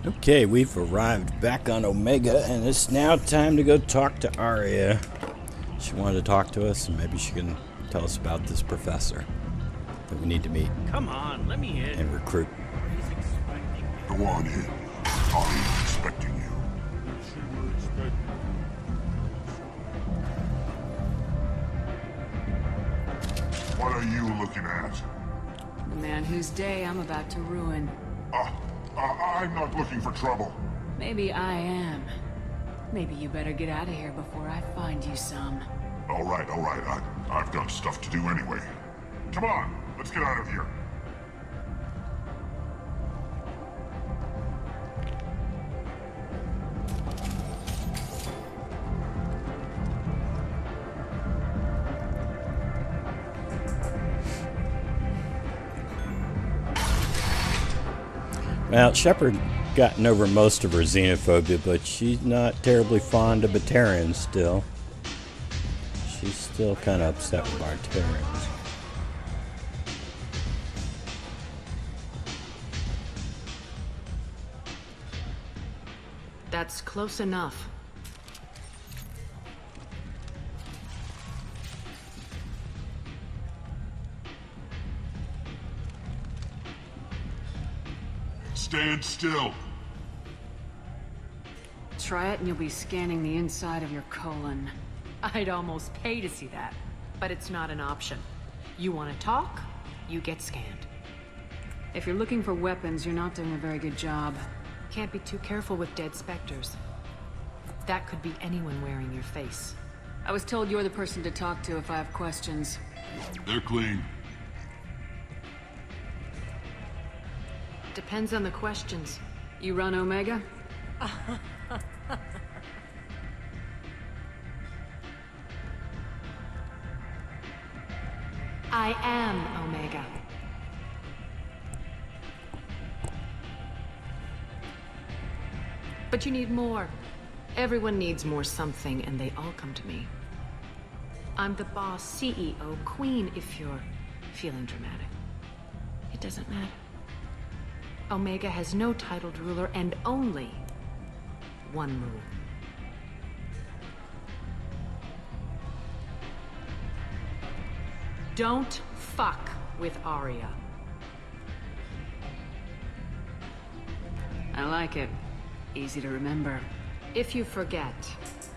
Okay, we've arrived back on Omega, and it's now time to go talk to Aria. She wanted to talk to us, and maybe she can tell us about this professor that we need to meet. Come on, let me in. And recruit. Go on in. Aria's expecting you. What are you looking at? The man whose day I'm about to ruin. I'm not looking for trouble. Maybe I am. Maybe you better get out of here before I find you some. All right. I've got stuff to do anyway. Come on, let's get out of here. Well, Shepard gotten over most of her xenophobia, but she's not terribly fond of Batarians still. She's still kind of upset with Batarians. That's close enough. Stand still. Try it and you'll be scanning the inside of your colon. I'd almost pay to see that, but it's not an option. You want to talk, you get scanned. If you're looking for weapons, you're not doing a very good job. Can't be too careful with dead specters. That could be anyone wearing your face. I was told you're the person to talk to if I have questions. They're clean. Depends on the questions. You run Omega? I am Omega. But you need more. Everyone needs more something, and they all come to me. I'm the boss, CEO, queen, if you're feeling dramatic. It doesn't matter. Omega has no titled ruler and only one rule. Don't fuck with Aria. I like it. Easy to remember. If you forget,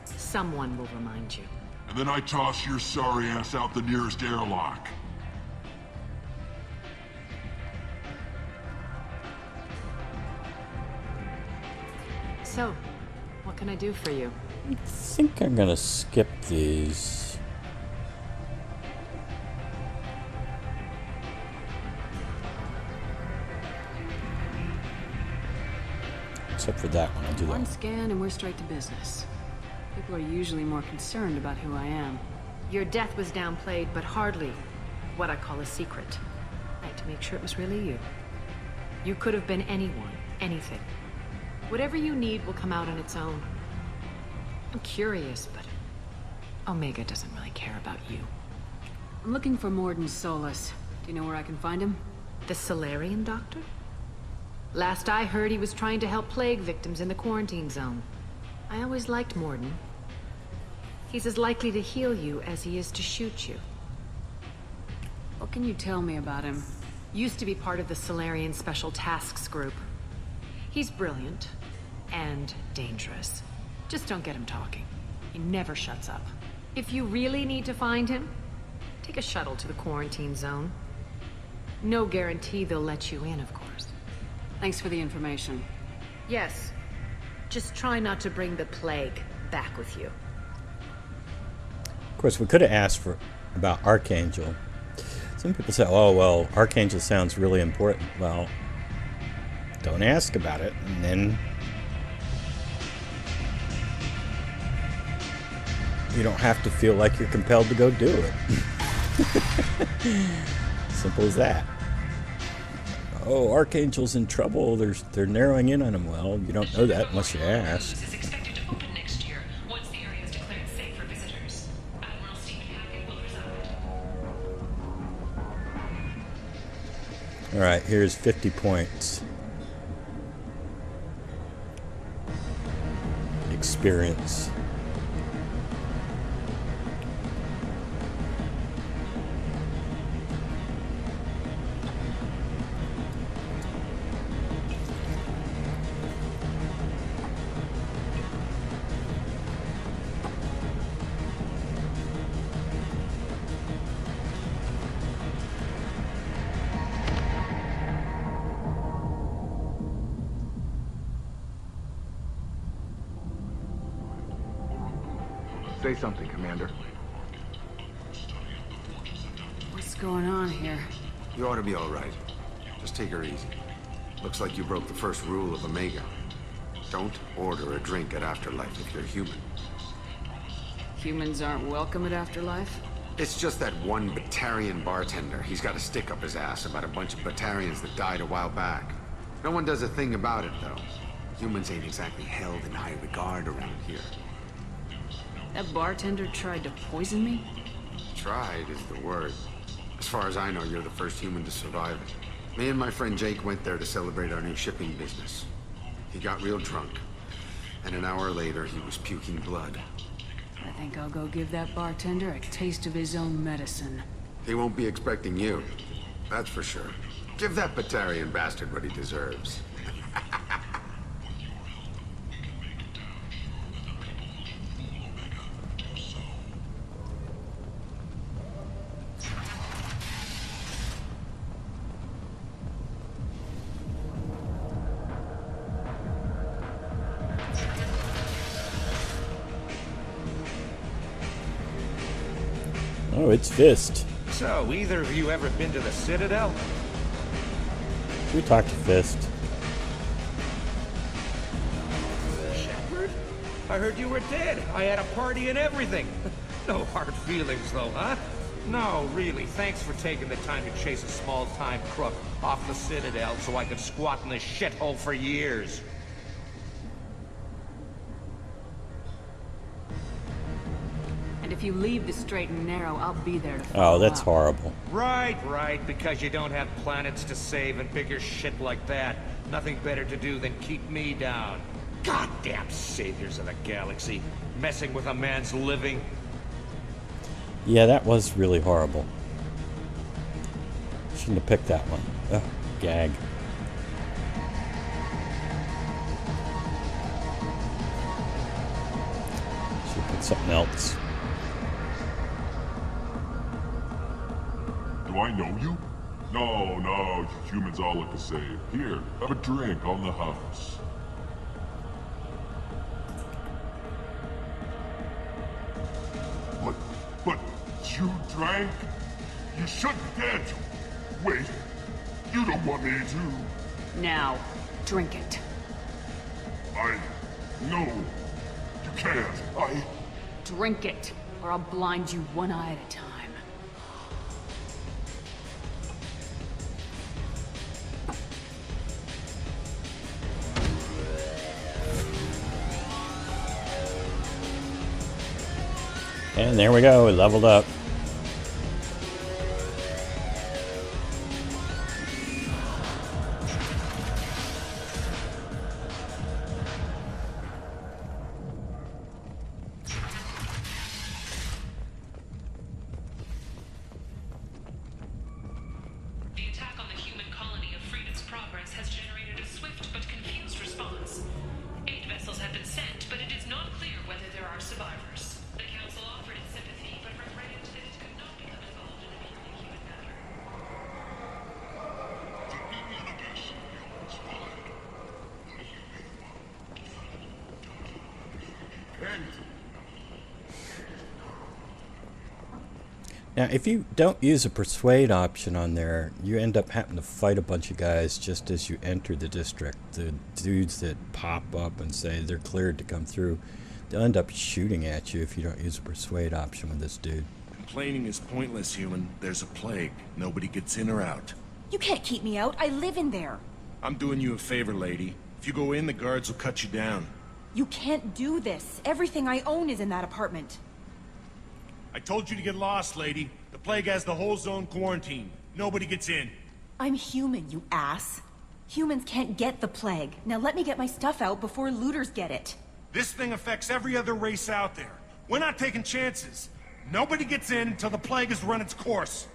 someone will remind you. And then I toss your sorry ass out the nearest airlock. So, what can I do for you? I think I'm gonna skip these. Except for that one, I'll do that One one. scan and we're straight to business. People are usually more concerned about who I am. Your death was downplayed, but hardly what I call a secret. I had to make sure it was really you. You could have been anyone, anything. Whatever you need will come out on its own. I'm curious, but Omega doesn't really care about you. I'm looking for Mordin Solus. Do you know where I can find him? The Salarian doctor? Last I heard, he was trying to help plague victims in the quarantine zone. I always liked Mordin. He's as likely to heal you as he is to shoot you. What can you tell me about him? Used to be part of the Salarian Special Tasks Group. He's brilliant and dangerous. Just don't get him talking. He never shuts up. If you really need to find him, take a shuttle to the quarantine zone. No guarantee they'll let you in, of course. Thanks for the information. Yes. Just try not to bring the plague back with you. Of course, we could have asked about Archangel. Some people say, oh, well, Archangel sounds really important. Well, don't ask about it, and then you don't have to feel like you're compelled to go do it. Simple as that. Oh, Archangel's in trouble. They're narrowing in on him. Well, you don't know that unless you ask. Is expected to open next year once the area is declared safe for visitors. Admiral Stephen Hackett will reside. All right, here's 50 points. experience. Say something, Commander. What's going on here? You ought to be all right. Just take her easy. Looks like you broke the first rule of Omega. Don't order a drink at Afterlife if you're human. Humans aren't welcome at Afterlife? It's just that one Batarian bartender. He's got a stick up his ass about a bunch of Batarians that died a while back. No one does a thing about it, though. Humans ain't exactly held in high regard around here. That bartender tried to poison me? Tried is the word. As far as I know, you're the first human to survive it. Me and my friend Jake went there to celebrate our new shipping business. He got real drunk, and an hour later he was puking blood. I think I'll go give that bartender a taste of his own medicine. He won't be expecting you, that's for sure. Give that Batarian bastard what he deserves. Oh, it's Fist. So, either of you ever been to the Citadel? We talked to Fist. Shepard? I heard you were dead. I had a party and everything. No hard feelings, though, huh? No, really. Thanks for taking the time to chase a small-time crook off the Citadel so I could squat in this shithole for years. And if you leave the straight and narrow, I'll be there to follow Oh, that's up. horrible. Right, because you don't have planets to save and bigger shit like that. Nothing better to do than keep me down. Goddamn saviors of the galaxy, messing with a man's living. Yeah, that was really horrible. Shouldn't have picked that one. Ugh, gag. Should have picked something else. Do I know you? No, you humans all look the same. Here, have a drink on the house. But you drank? You should be dead. Wait, you don't want me to. Now, drink it. No, you can't. Drink it, or I'll blind you one eye at a time. And there we go, we leveled up. The attack on the human colony of Freedom's Progress has generated a swift but confused response. 8 vessels have been sent, but it is not clear whether there are survivors. The Council offered its sympathy, but regretted that it could not become involved in a purely human matter. Now, if you don't use a persuade option on there, you end up having to fight a bunch of guys just as you enter the district. The dudes that pop up and say they're cleared to come through, they'll end up shooting at you if you don't use a persuade option with this dude. Complaining is pointless, human. There's a plague. Nobody gets in or out. You can't keep me out. I live in there. I'm doing you a favor, lady. If you go in, the guards will cut you down. You can't do this. Everything I own is in that apartment. I told you to get lost, lady. The plague has the whole zone quarantined. Nobody gets in. I'm human, you ass. Humans can't get the plague. Now let me get my stuff out before looters get it. This thing affects every other race out there. We're not taking chances. Nobody gets in until the plague has run its course.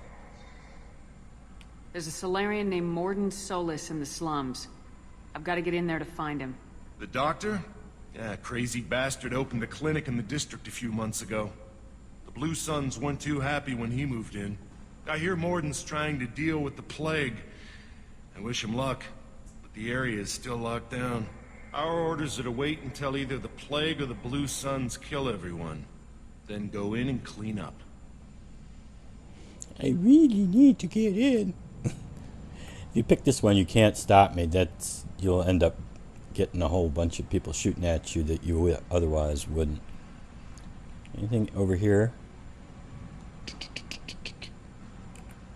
There's a Solarian named Mordin Solus in the slums. I've got to get in there to find him. The doctor? Yeah, crazy bastard opened a clinic in the district a few months ago. The Blue Suns weren't too happy when he moved in. I hear Mordin's trying to deal with the plague. I wish him luck, but the area is still locked down. Our orders are to wait until either the plague or the Blue Suns kill everyone. Then go in and clean up. I really need to get in. If you pick this one, you can't stop me. You'll end up getting a whole bunch of people shooting at you that you otherwise wouldn't. Anything over here?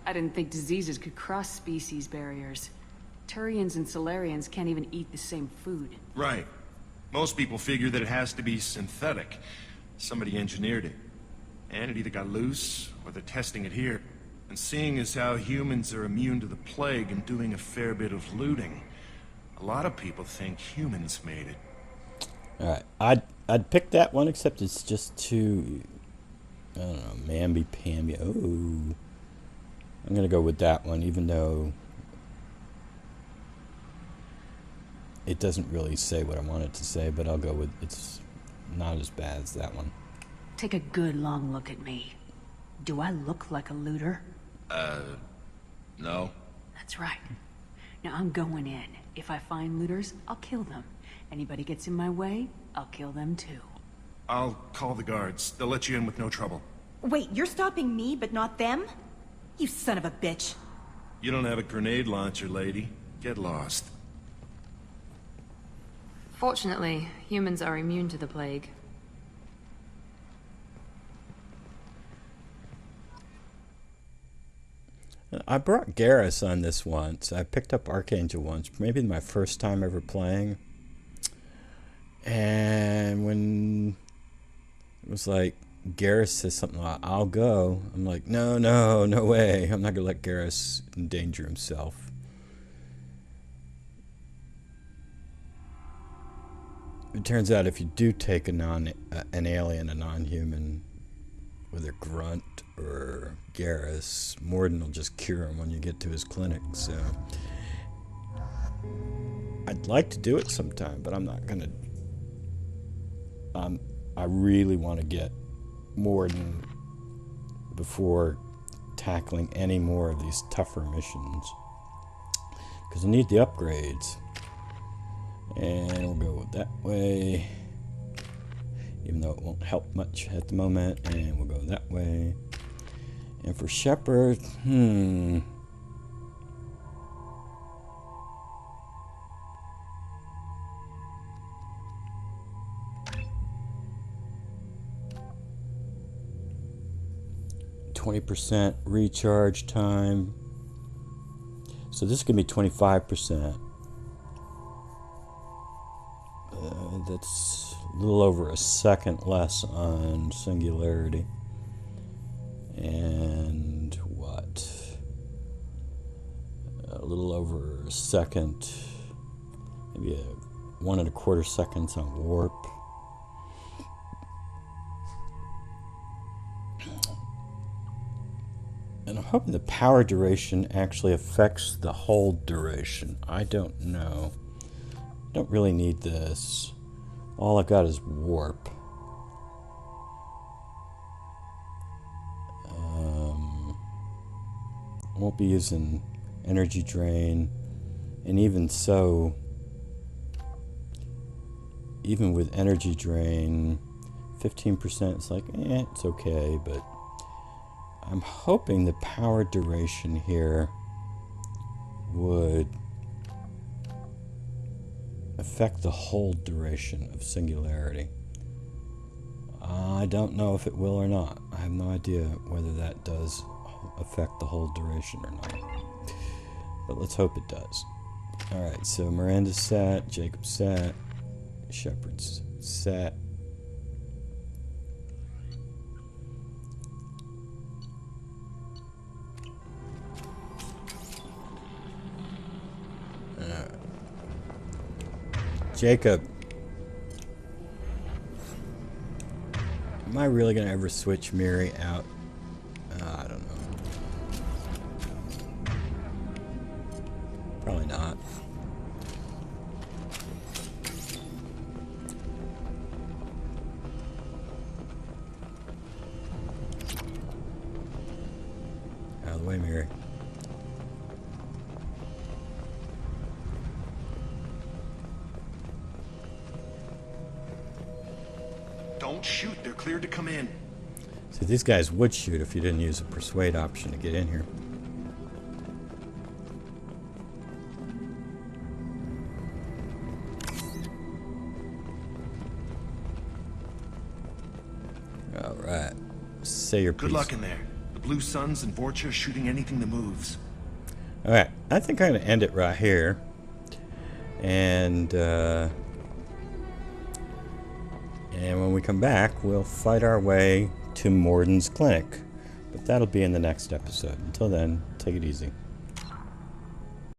I didn't think diseases could cross species barriers. Turians and Solarians can't even eat the same food. Right. Most people figure that it has to be synthetic. Somebody engineered it. And it either got loose, or they're testing it here. And seeing as how humans are immune to the plague and doing a fair bit of looting, a lot of people think humans made it. Alright, I'd pick that one, except it's just too, I don't know, mamby-pamby. Oh, I'm gonna go with that one, even though it doesn't really say what I want it to say, but I'll go with, it's not as bad as that one. Take a good long look at me. Do I look like a looter? No. That's right. Now I'm going in. If I find looters, I'll kill them. Anybody gets in my way, I'll kill them too. I'll call the guards. They'll let you in with no trouble. Wait, you're stopping me, but not them? You son of a bitch. You don't have a grenade launcher, lady. Get lost. Fortunately, humans are immune to the plague. I brought Garrus on this once. I picked up Archangel once, maybe my first time ever playing. And when it was like, Garrus says something like, I'll go. I'm like, no way. I'm not going to let Garrus endanger himself. It turns out if you do take an alien, a non-human, whether Grunt or Garrus, Mordin will just cure him when you get to his clinic. So I'd like to do it sometime, but I'm not gonna. I really want to get Mordin before tackling any more of these tougher missions, because I need the upgrades. And we'll go that way, even though it won't help much at the moment. And we'll go that way. And for Shepard, 20% recharge time. So this is going to be 25%. That's a little over a second less on Singularity. And what? A little over a second, maybe 1 1/4 seconds on Warp. And I'm hoping the power duration actually affects the hold duration. I don't know. Don't really need this. All I got is Warp. Won't be using Energy Drain, and even so, even with Energy Drain, 15%, it's like, it's okay, but I'm hoping the power duration here would affect the hold duration of Singularity. I don't know if it will or not. I have no idea whether that does affect the hold duration or not. But let's hope it does. Alright, so Miranda's set, Jacob's set, Shepard's set. Jacob. Am I really going to ever switch Miri out? I don't know. Probably not. Out of the way, Miri. Don't shoot. They're cleared to come in. See, these guys would shoot if you didn't use the persuade option to get in here. All right. Say your piece. Good luck in there. The Blue Suns and Vorcha shooting anything that moves. All right. I think I'm going to end it right here. And when we come back, we'll fight our way to Mordin's clinic. But that'll be in the next episode. Until then, take it easy.